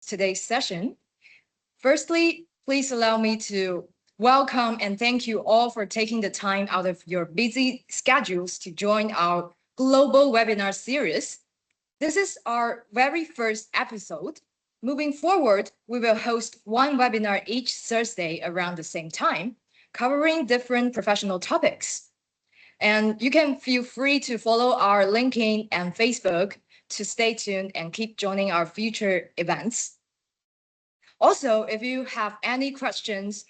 today's session. Firstly, please allow me to welcome and thank you all for taking the time out of your busy schedules to join our global webinar series. This is our very first episode. Moving forward, we will host one webinar each Thursday around the same time, covering different professional topics. And you can feel free to follow our LinkedIn and Facebook to stay tuned and keep joining our future events. Also, if you have any questions,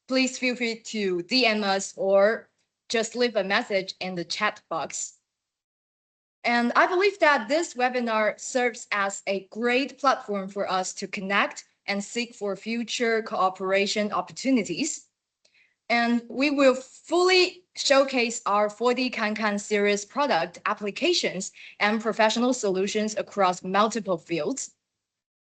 please feel free to DM us or just leave a message in the chat box. And I believe that this webinar serves as a great platform for us to connect and seek for future cooperation opportunities. And we will fully showcase our 4D Can series product applications and professional solutions across multiple fields.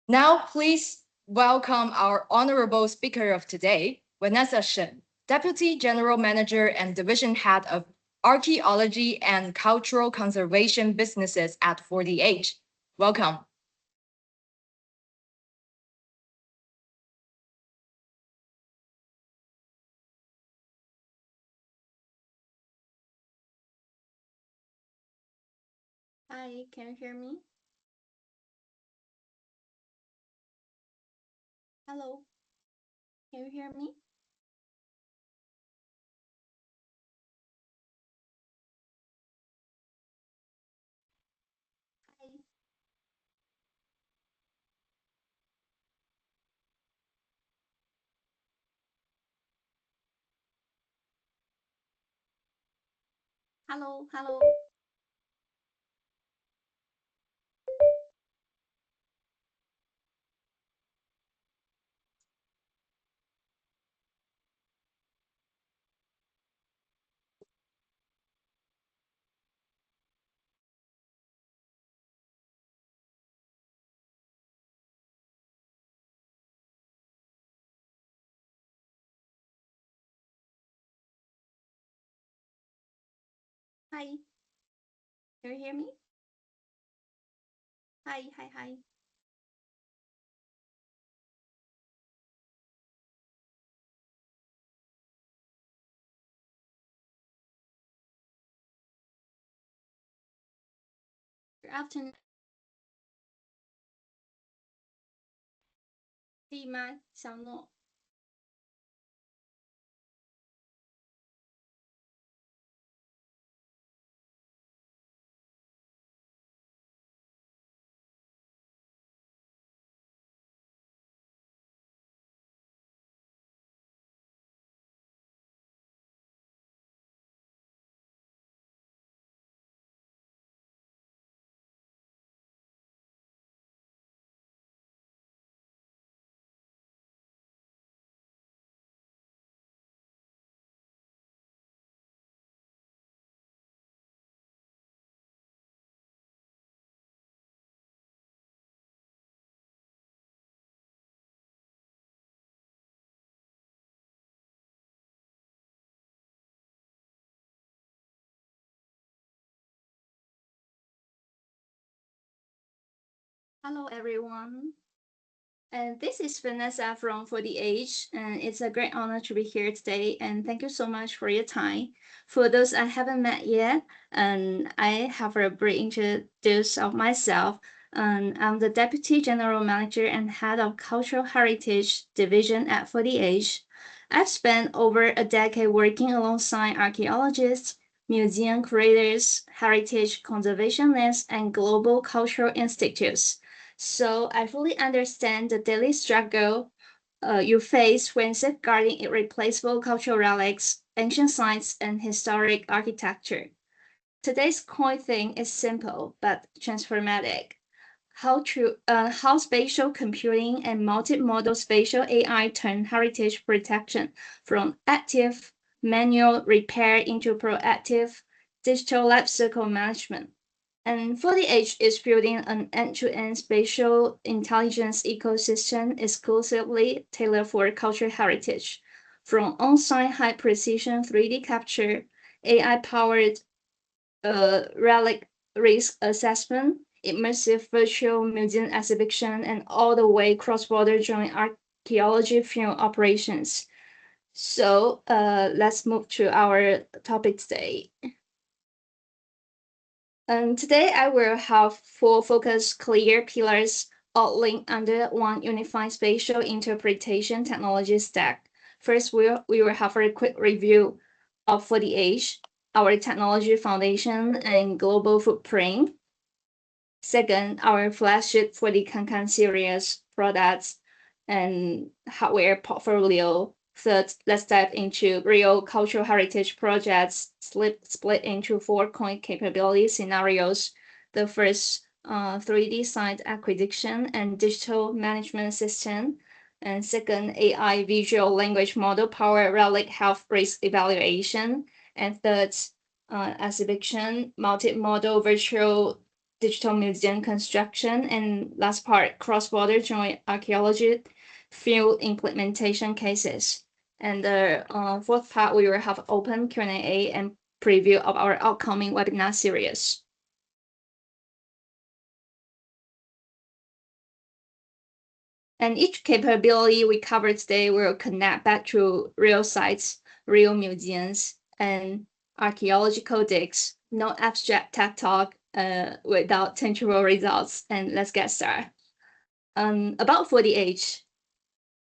Now, please welcome our honorable speaker of today, Vanessa Shen, Deputy General Manager and Division Head of Archaeology and Cultural Conservation Businesses at 4DH. Welcome. Hi, can you hear me? Hello, can you hear me? Hi. Hello, hello. Hi, can you hear me? Hi, hi, hi. Good afternoon. 可以吗，小诺？Hello, everyone. And this is Vanessa from 40H, and it's a great honor to be here today. And thank you so much for your time. For those I haven't met yet, and I have a brief introduction of myself. I'm the Deputy General Manager and Head of Cultural Heritage Division at 40H. I've spent over a decade working alongside archaeologists, museum curators, heritage conservationists, and global cultural institutes. So I fully understand the daily struggle you face when safeguarding irreplaceable cultural relics, ancient sites, and historic architecture. Today's core theme is simple but transformative. How spatial computing and multimodal spatial AI turn heritage protection from active manual repair into proactive digital lifecycle management. And 40H is building an end-to-end spatial intelligence ecosystem exclusively tailored for cultural heritage, from on-site high-precision 3D capture, AI-powered relic risk assessment, immersive virtual museum exhibition, and all the way cross-border joint archaeology field operations. So let's move to our topic today. Today I will have 4 focus clear pillars all linked under one unified spatial interpretation technology stack. First, we will have a quick review of For the Age, our technology foundation and global footprint. Second, our flagship For the Kankan series products and hardware portfolio. Third, let's dive into real cultural heritage projects split into 4 coin capability scenarios. The first, 3D site acquisition and digital management system. And second, AI visual language model power relic health risk evaluation. And third, exhibition, multimodal virtual digital museum construction. And last part, cross-border joint archaeology field implementation cases. And the fourth part, we will have open Q&A and preview of our upcoming webinar series. And each capability we cover today will connect back to real sites, real museums, and archaeological digs. No abstract tech talk without tangible results. And let's get started. About For the Age.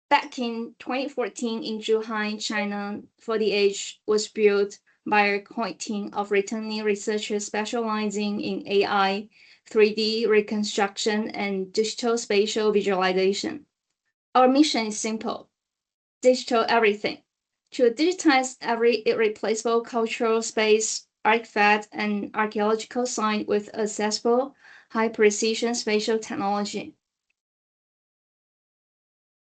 Back in 2014 in Zhuhai, China, For the Age was built by a core team of returning researchers specializing in AI, 3D reconstruction, and digital spatial visualization. Our mission is simple: digital everything. To digitize every irreplaceable cultural space, artifact, and archaeological site with accessible, high-precision spatial technology.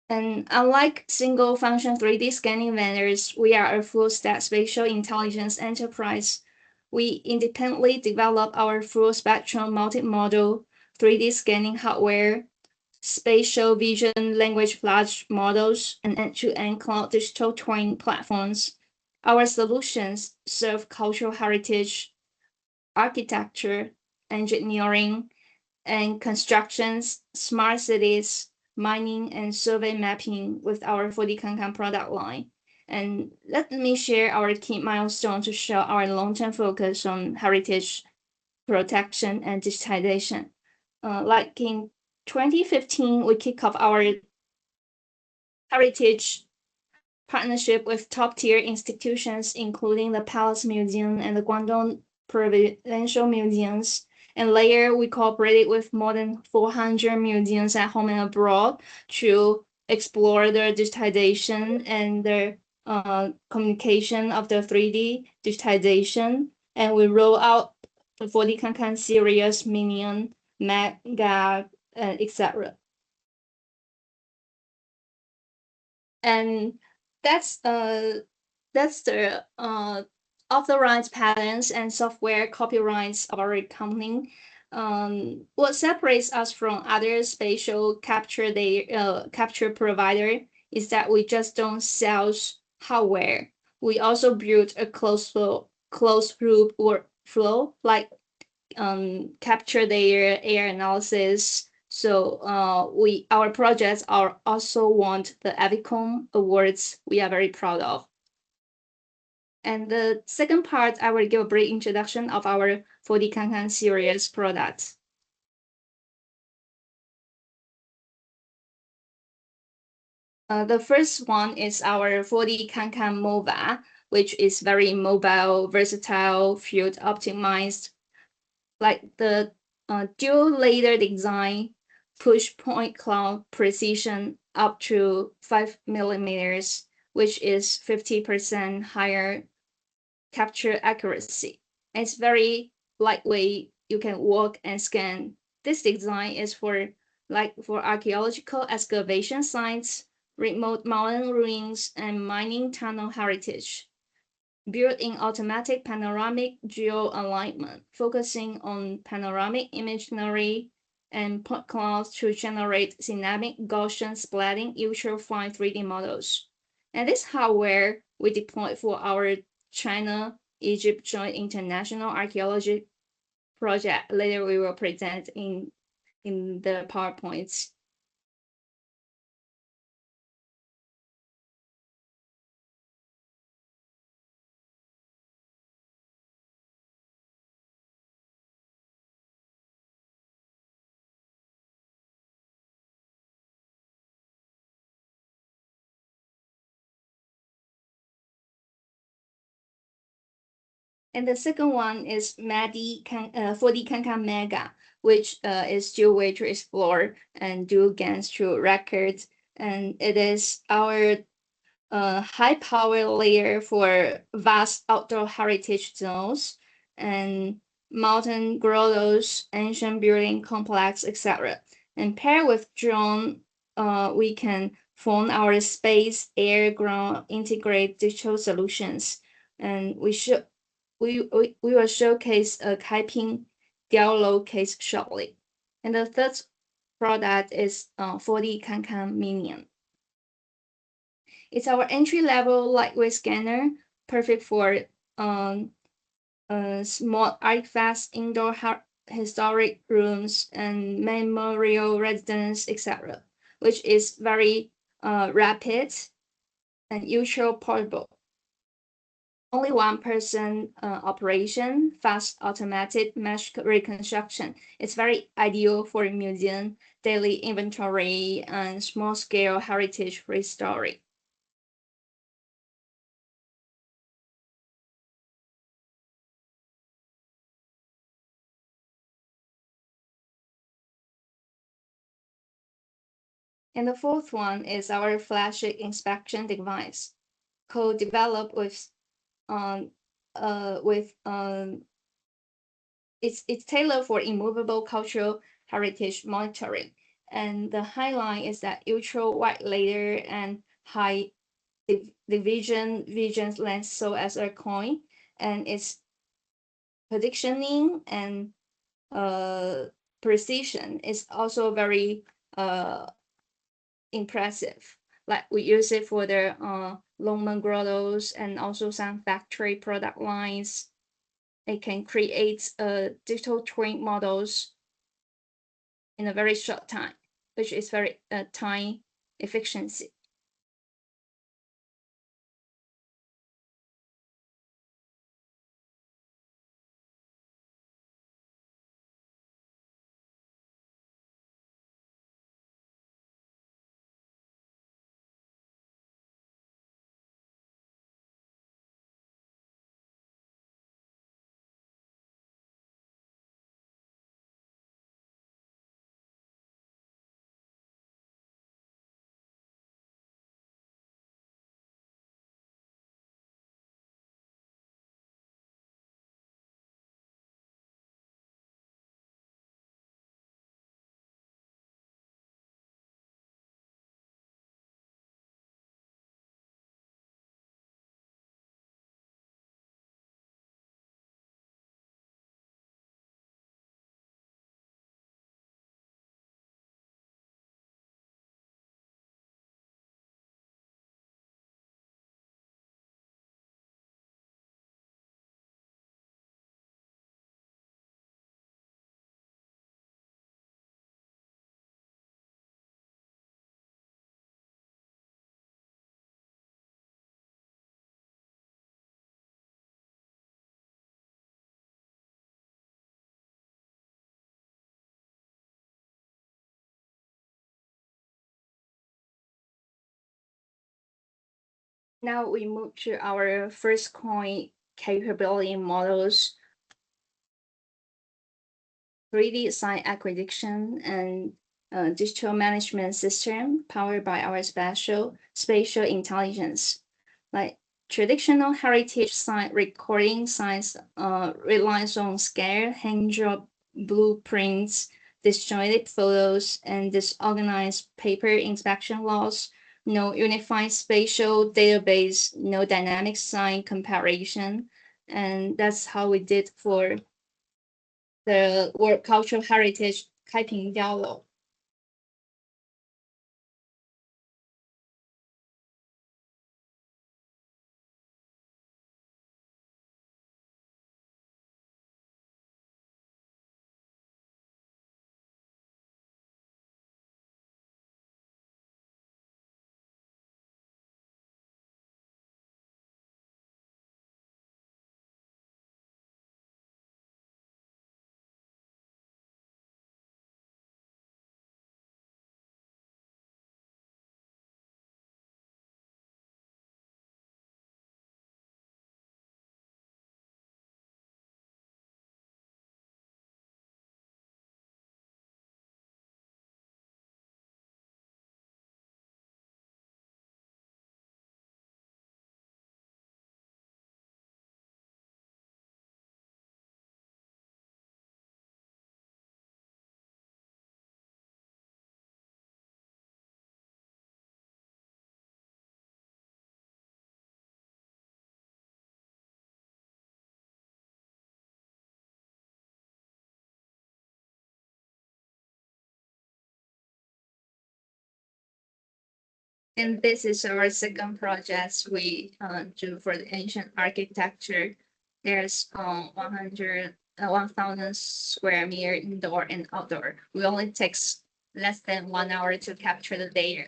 And unlike single-function 3D scanning vendors, we are a full-stack spatial intelligence enterprise. We independently develop our full-spectrum multimodal 3D scanning hardware, spatial vision language large models, and end-to-end cloud digital twin platforms. Our solutions serve cultural heritage, architecture, engineering, and constructions, smart cities, mining, and survey mapping with our 4D Kankan product line. And let me share our key milestones to show our long-term focus on heritage protection and digitization. Like in 2015, we kick off our heritage partnership with top-tier institutions, including the Palace Museum and the Guangdong Provincial Museums. And later, we cooperated with more than 400 museums at home and abroad to explore the digitization and the communication of the 3D digitization. And we roll out the 4D Kankan series, Minion, Mega, etc. And that's the authorized patents and software copyrights of our company. What separates us from other spatial capture provider is that we just don't sell hardware. We also build a closed loop workflow, like capture their air analysis. So our projects are also won the Avicom Awards we are very proud of. And the second part, I will give a brief introduction of our 4D Kankan series products. The first one is our 4D Kankan MOVA, which is very mobile, versatile, field optimized, like the dual layer design, push point cloud precision up to 5 millimeters, which is 50% higher capture accuracy. It's very lightweight. You can walk and scan. This design is for archaeological excavation sites, remote mountain ruins, and mining tunnel heritage. Built-in automatic panoramic geo-alignment, focusing on panoramic imagery and point clouds to generate dynamic Gaussian splatting ultra-fine 3D models. And this hardware we deployed for our China-Egypt Joint International Archaeology project later we will present in the PowerPoints. And the second one is 4D Kankan Mega, which is still way to explore and do against through records. And it is our high power layer for vast outdoor heritage zones and mountain grottos, ancient building complex, etc. And paired with drone, we can phone our space, air, ground, integrate digital solutions. And we will showcase a Kaiping Diaolou case shortly. And the third product is 4D Kankan Minion. It's our entry-level lightweight scanner, perfect for small artifacts, indoor historic rooms, and memorial residence, etc., which is very rapid and ultra portable. Only one person operation, fast automated mesh reconstruction. It's very ideal for museum, daily inventory, and small scale heritage restoring. And the fourth one is our flagship inspection device, co-developed with it's tailored for immovable cultural heritage monitoring. And the highlight is that ultra wide layer and high division length so as a coin, and its positioning and precision is also very impressive. Like we use it for the Longman grottos and also some factory product lines. It can create digital twin models in a very short time, which is very time efficiency. Now we move to our first coin capability models, 3D sign acquisition, and digital management system powered by our spatial intelligence. Like traditional heritage sign recording signs relies on scarce hand-drawn blueprints, disjointed photos, and disorganized paper inspection logs. No unified spatial database, no dynamic sign comparison. And that's how we did for the World Cultural Heritage Kaiping Diaolou. And this is our second project we do for the ancient architecture. There's 1,000 square meter indoor and outdoor. We only takes less than 1 hour to capture the data.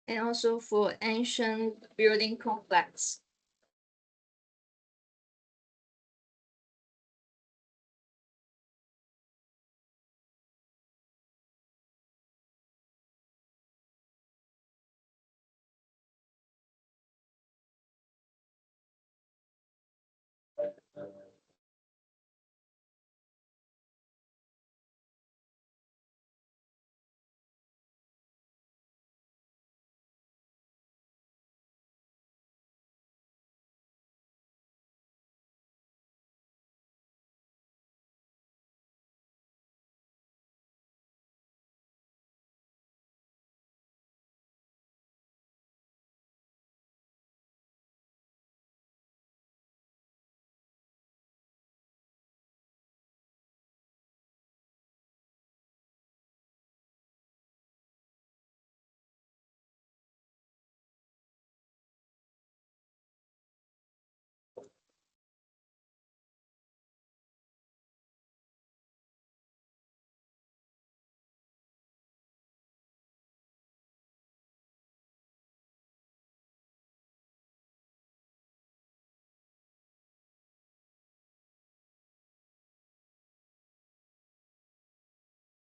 And also for ancient building complex.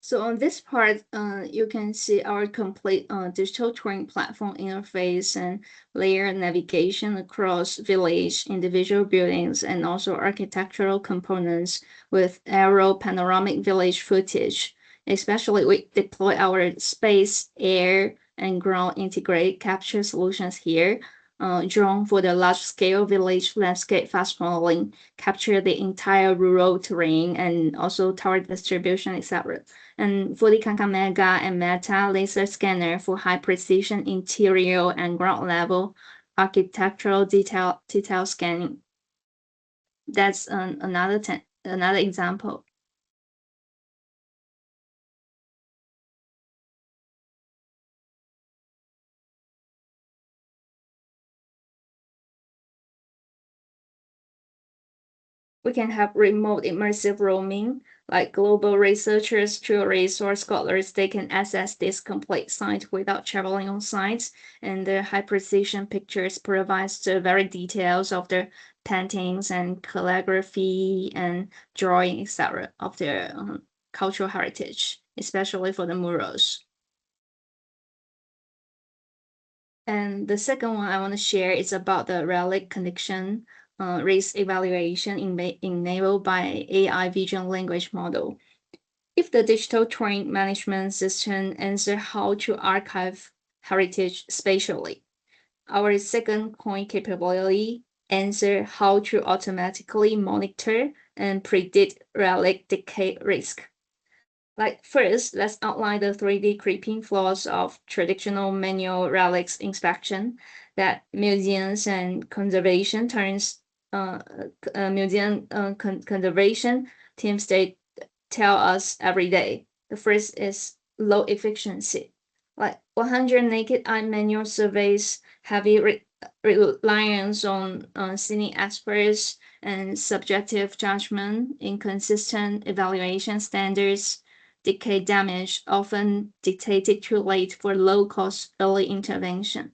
So on this part, you can see our complete digital twin platform interface and layer navigation across village, individual buildings, and also architectural components with aerial panoramic village footage. Especially, we deploy our space, air, and ground integrated capture solutions here. Drone for the large-scale village landscape fast modeling, capture the entire rural terrain and also tower distribution, etc. And for the Kakamega and Meta laser scanner for high precision interior and ground level architectural detail scanning. That's another example. We can have remote immersive roaming, like global researchers, tourists, or scholars. They can access this complete site without traveling on site, and the high precision pictures provides the very details of the paintings and calligraphy and drawing, etc., of their cultural heritage, especially for the murals. And the second one I want to share is about the relic connection risk evaluation enabled by AI vision language model. If the digital twin management system answers how to archive heritage spatially, our second coin capability answer how to automatically monitor and predict relic decay risk. Like first, let's outline the 3D creeping flaws of traditional manual relics inspection that museums and conservation turns conservation teams they tell us every day. The first is low efficiency. Like 100 naked eye manual surveys, heavy reliance on scenic experts and subjective judgment, inconsistent evaluation standards, decay damage often dictated too late for low-cost early intervention.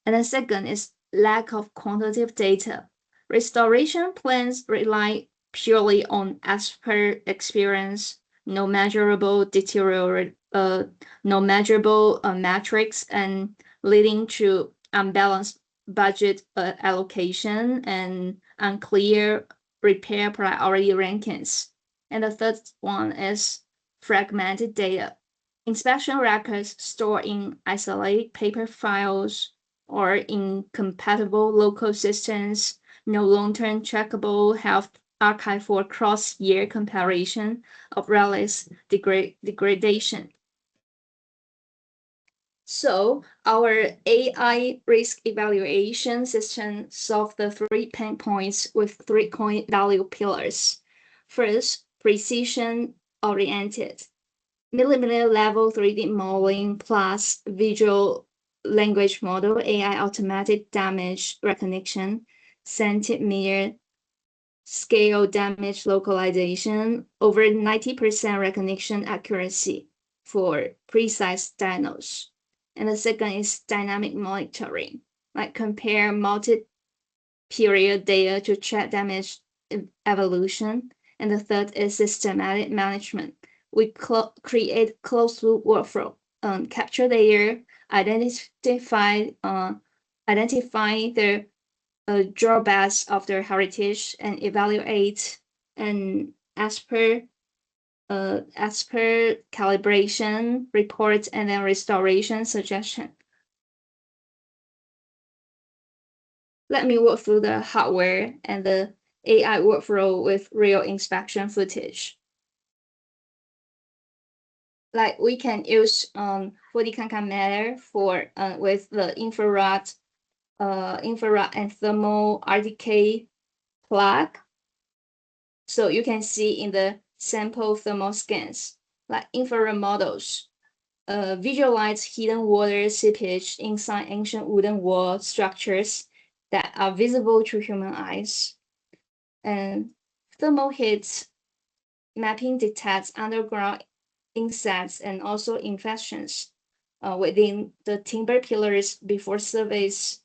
And the second is lack of quantitative data. Restoration plans rely purely on expert experience, no measurable metrics, and leading to unbalanced budget allocation and unclear repair priority rankings. And the third one is fragmented data. Inspection records stored in isolated paper files or incompatible local systems, no long-term trackable health archive for cross-year comparison of relics degradation. So our AI risk evaluation system solved the 3 pain points with 3 coin value pillars. First, precision oriented. Millimeter level 3D modeling plus visual language model, AI automatic damage recognition, centimeter scale damage localization, over 90% recognition accuracy for precise diagnose. And the second is dynamic monitoring, like compare multi-period data to track damage evolution. And the third is systematic management. We create closed loop workflow, capture data, identify the drawbacks of their heritage, and evaluate and as per calibration reports and then restoration suggestion. Let me walk through the hardware and the AI workflow with real inspection footage. Like we can use 4D Kankan matter for with the infrared and thermal RDK plug. So you can see in the sample thermal scans, like infrared models, visualize hidden water seepage inside ancient wooden wall structures that are visible to human eyes. And thermal heat mapping detects underground insects and also infections within the timber pillars before surface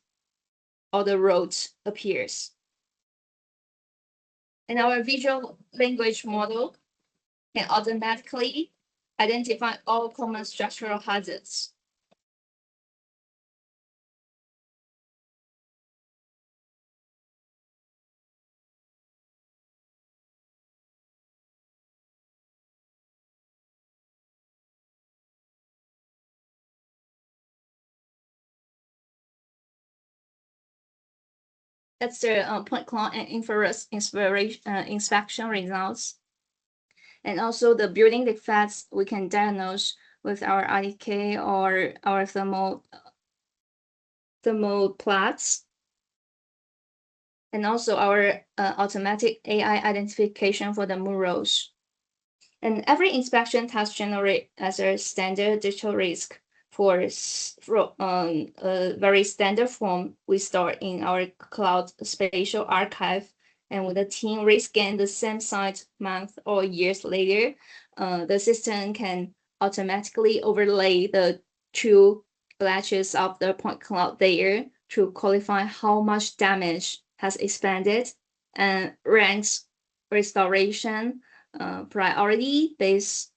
or the roads appears. And our visual language model can automatically identify all common structural hazards. That's the point cloud and infrared inspection results. And also the building defects we can diagnose with our RDK or our thermal plots. And also our automatic AI identification for the murals. And every inspection task generates as a standard digital risk for a very standard form we store in our cloud spatial archive And when the team rescan the same site months or years later, the system can automatically overlay the two batches of the point cloud there to qualify how much damage has expanded and ranks restoration priority based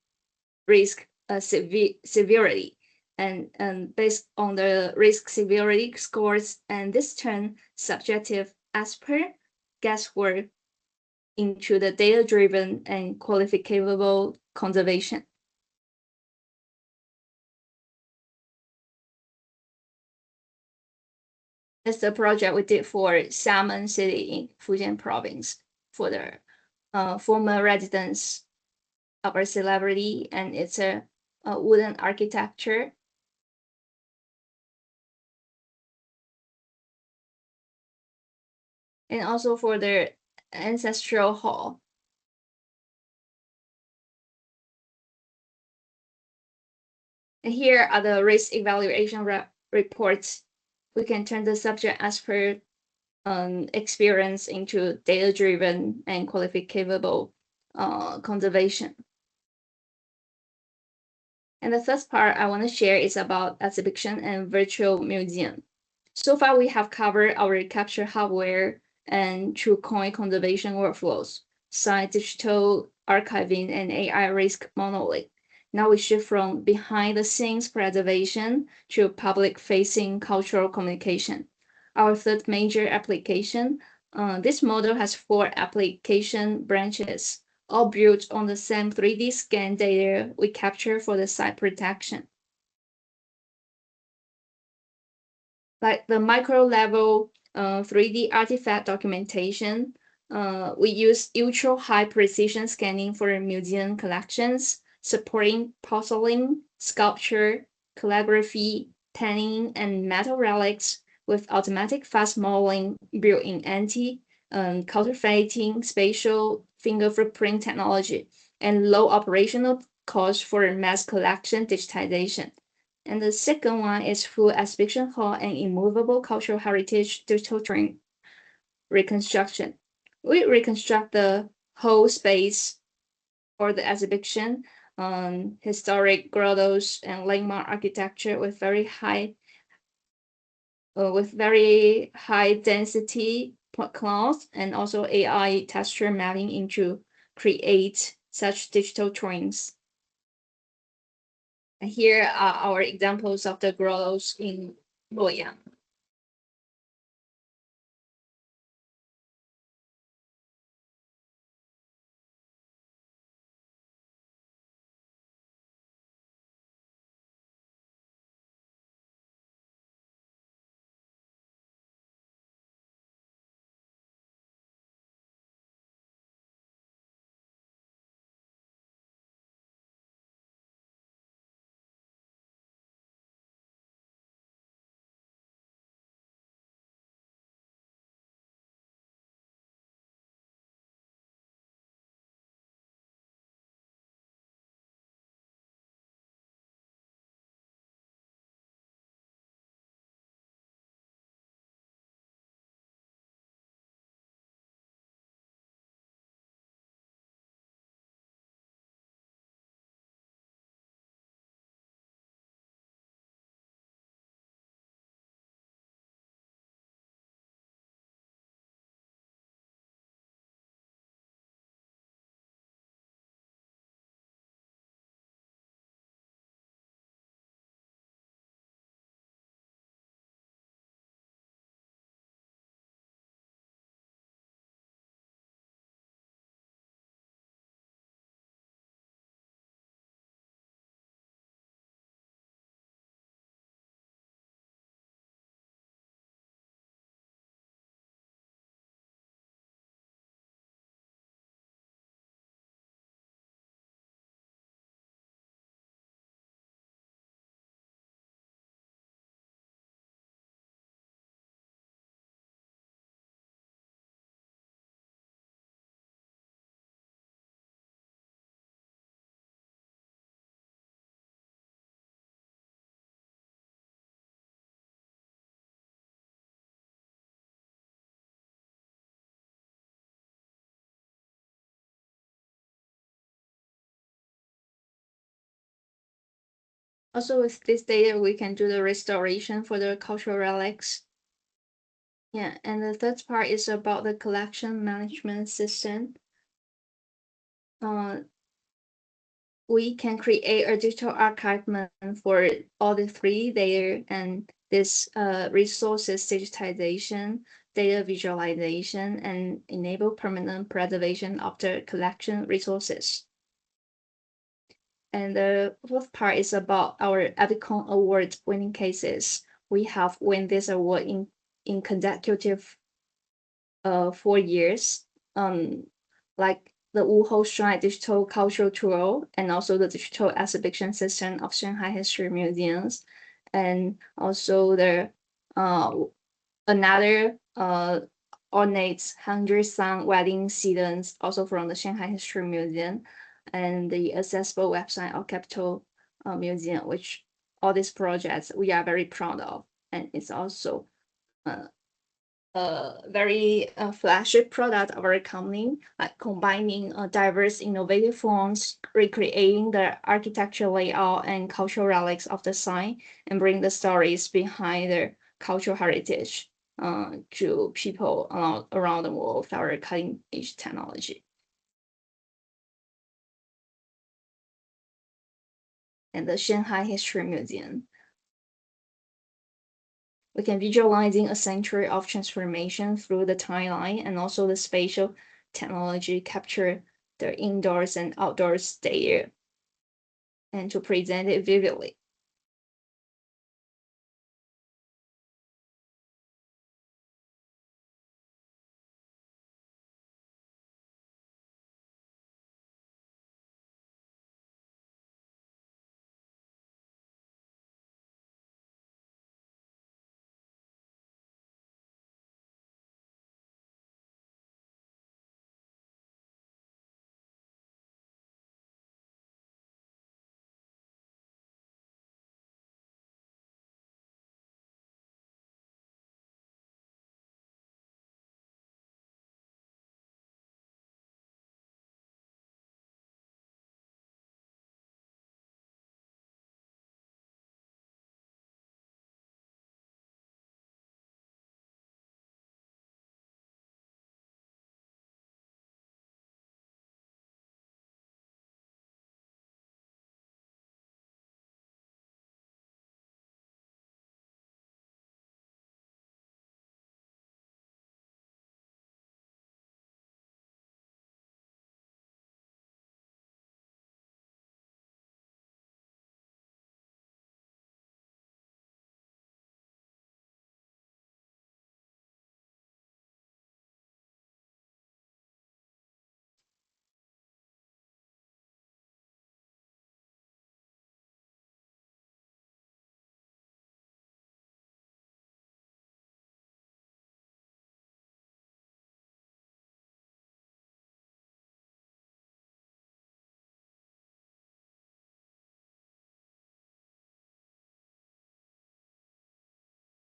risk severity and based on the risk severity scores, and this turn subjective as per guesswork into the data-driven and qualifiable conservation. It's the project we did for Xiamen City in Fujian Province for the former residence of a celebrity, and it's a wooden architecture. And also for their ancestral hall. And here are the risk evaluation reports. We can turn the subject as per experience into data-driven and qualifiable conservation. And the first part I want to share is about exhibition and virtual museum. So far, we have covered our capture hardware and true coin conservation workflows, site digital archiving, and AI risk monolith. Now we shift from behind-the-scenes preservation to public-facing cultural communication. Our third major application, this model has 4 application branches, all built on the same 3D scan data we capture for the site protection. Like the micro level 3D artifact documentation, we use ultra high precision scanning for museum collections, supporting porcelain, sculpture, calligraphy, painting, and metal relics with automatic fast modeling built-in counterfeiting, spatial finger footprint technology, and low operational cost for mass collection digitization. And the second one is full exhibition hall and immovable cultural heritage digital twin reconstruction. We reconstruct the whole space for the exhibition, historic grottos and landmark architecture with very high density point clouds and also AI texture mapping into create such digital twins. And here are our examples of the grottos in Luoyang. Also, with this data, we can do the restoration for the cultural relics. Yeah, and the third part is about the collection management system. We can create a digital archive for all the three there, and this resources digitization, data visualization, and enable permanent preservation of the collection resources. And the fourth part is about our Epicon Award winning cases. We have won this award in consecutive 4 years. Like the Wuhou Shrine Digital Cultural Tour and also the digital exhibition system of Shanghai History Museums, and also the another ornate 100-song wedding seasons also from the Shanghai History Museum, and the accessible website of Capital Museum, which all these projects we are very proud of, and it's also a very flagship product of our company, like combining diverse innovative forms, recreating the architecture layout and cultural relics of the site, and bring the stories behind the cultural heritage to people around the world with our cutting edge technology. And the Shanghai History Museum, we can visualizing a century of transformation through the timeline, and also the spatial technology capture the indoors and outdoors data and to present it vividly.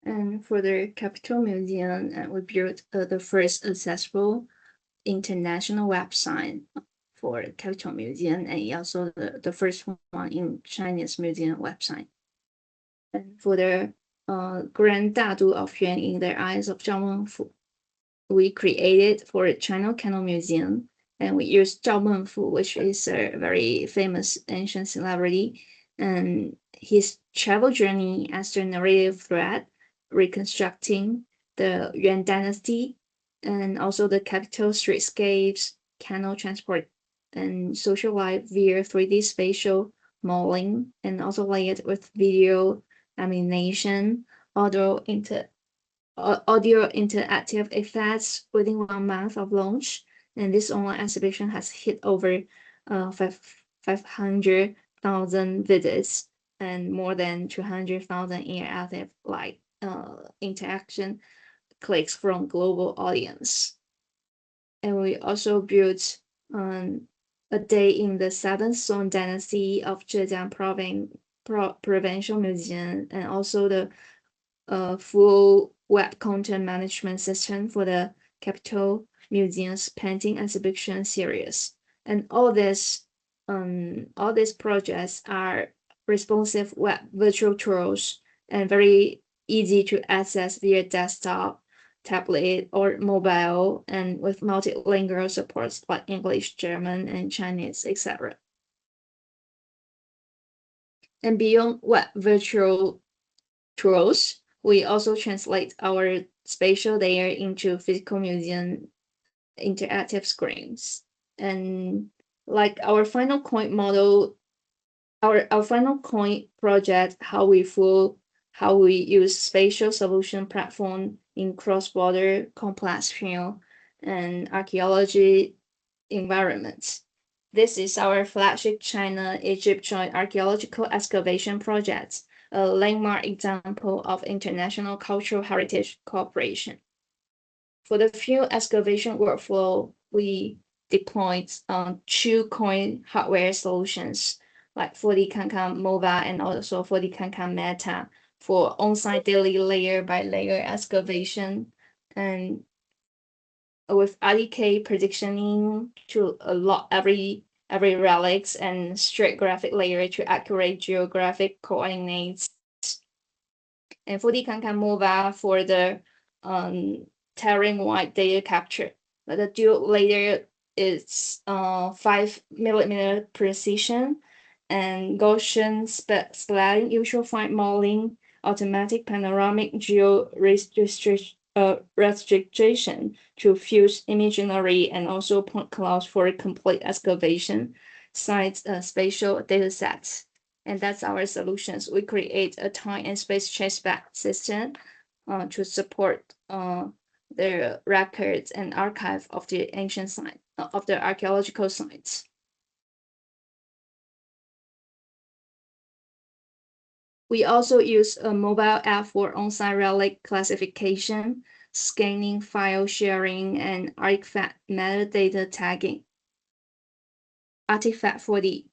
And for the Capitol Museum, we built the first accessible international website for the Capitol Museum, and also the first one in Chinese museum website. And for the Grand Dadu of Yuan in the Eyes of Zhao Mengfu, we created for China Canal Museum, and we used Zhao Mengfu, which is a very famous ancient celebrity, and his travel journey as the narrative thread, reconstructing the Yuan dynasty, and also the capital streetscapes, canal transport, and social life via 3D spatial modeling, and also layered with video animation, audio interactive effects within 1 month of launch. And this online exhibition has hit over 500,000 visits and more than 200,000 interactive interaction clicks from global audience. And we also built a day in the Seventh Song Dynasty of Zhejiang Provincial Museum, and also the full web content management system for the Capital Museum's painting exhibition series. And all these projects are responsive web virtual tours and very easy to access via desktop, tablet, or mobile, and with multilingual supports like English, German, and Chinese, etc. And beyond web virtual tours, we also translate our spatial layer into physical museum interactive screens. And like our final coin model, our final coin project, how we use spatial solution platform in cross-border complex field and archaeology environments. This is our flagship China-Egypt joint archaeological excavation project, a landmark example of international cultural heritage cooperation. For the field excavation workflow, we deployed two coin hardware solutions like 4D CAN-CAM Mobile and also 4D CAN-CAM Meta for on-site daily layer by layer excavation, and with RDK predictioning to log every relics and straight graphic layer to accurate geographic coordinates, and 4D CAN-CAM Mobile for the terrain-wide data capture. But the dual layer is 5mm precision and Gaussian splatting, usual fine modeling, automatic panoramic geo registration to fuse imaginary and also point clouds for complete excavation, site spatial data sets. And that's our solutions. We create a time and space traceback system to support the records and archive of the ancient site, of the archaeological sites. We also use a mobile app for on-site relic classification, scanning, file sharing, and artifact metadata tagging. Artifact 4D.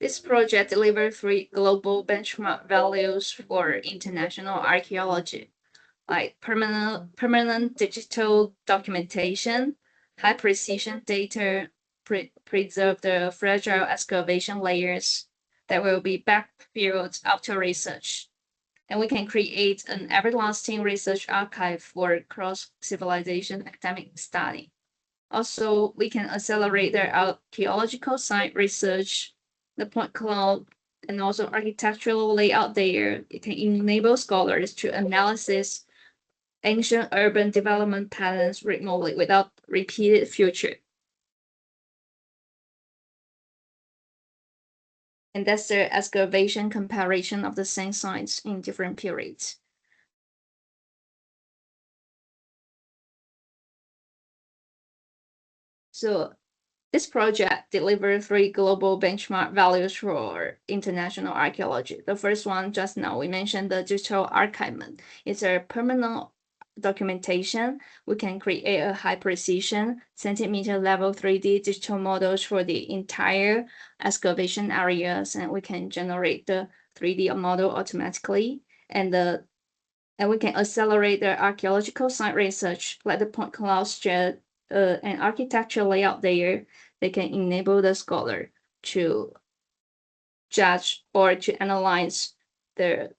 This project delivered 3 global benchmark values for international archaeology, like permanent digital documentation, high precision data, preserve the fragile excavation layers that will be backfilled after research. And we can create an everlasting research archive for cross-civilization academic study. Also, we can accelerate the archaeological site research, the point cloud, and also architectural layout there. It can enable scholars to analyze ancient urban development patterns remotely without repeated future. And that's the excavation comparison of the same sites in different periods. So this project delivered 3 global benchmark values for international archaeology. The first one, just now, we mentioned the digital archivement. It's a permanent documentation. We can create a high precision centimeter level 3D digital models for the entire excavation areas, and we can generate the 3D model automatically. And we can accelerate the archaeological site research, like the point clouds and architecture layout there. They can enable the scholar to judge or to analyze the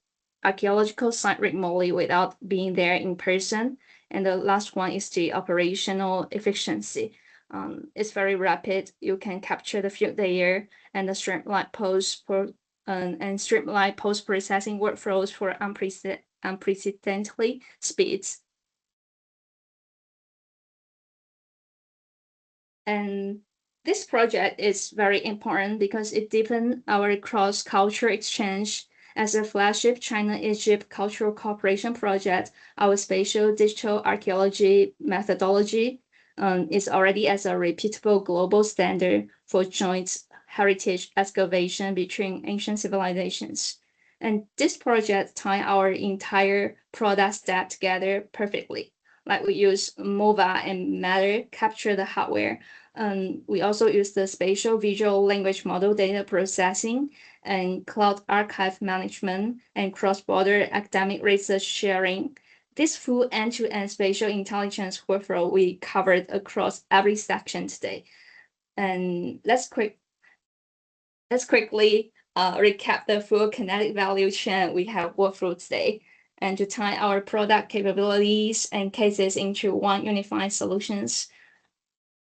archaeological site remotely without being there in person. And the last one is the operational efficiency. It's very rapid. You can capture the field layer and the streamline post-processing workflows for unprecedentedly speeds. And this project is very important because it deepens our cross-cultural exchange. As a flagship China-Egypt cultural cooperation project, our spatial digital archaeology methodology is already as a repeatable global standard for joint heritage excavation between ancient civilizations. And this project ties our entire product stack together perfectly. Like we use MOVA and Matter capture the hardware. We also use the spatial visual language model data processing and cloud archive management and cross-border academic research sharing. This full end-to-end spatial intelligence workflow we covered across every section today. And let's quickly recap the full kinetic value chain we have worked through today, and to tie our product capabilities and cases into one unified solutions.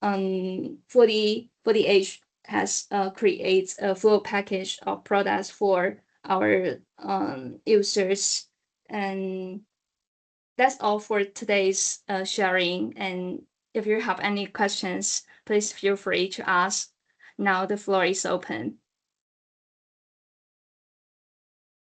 40H has creates a full package of products for our users, and that's all for today's sharing. And if you have any questions, please feel free to ask. Now the floor is open.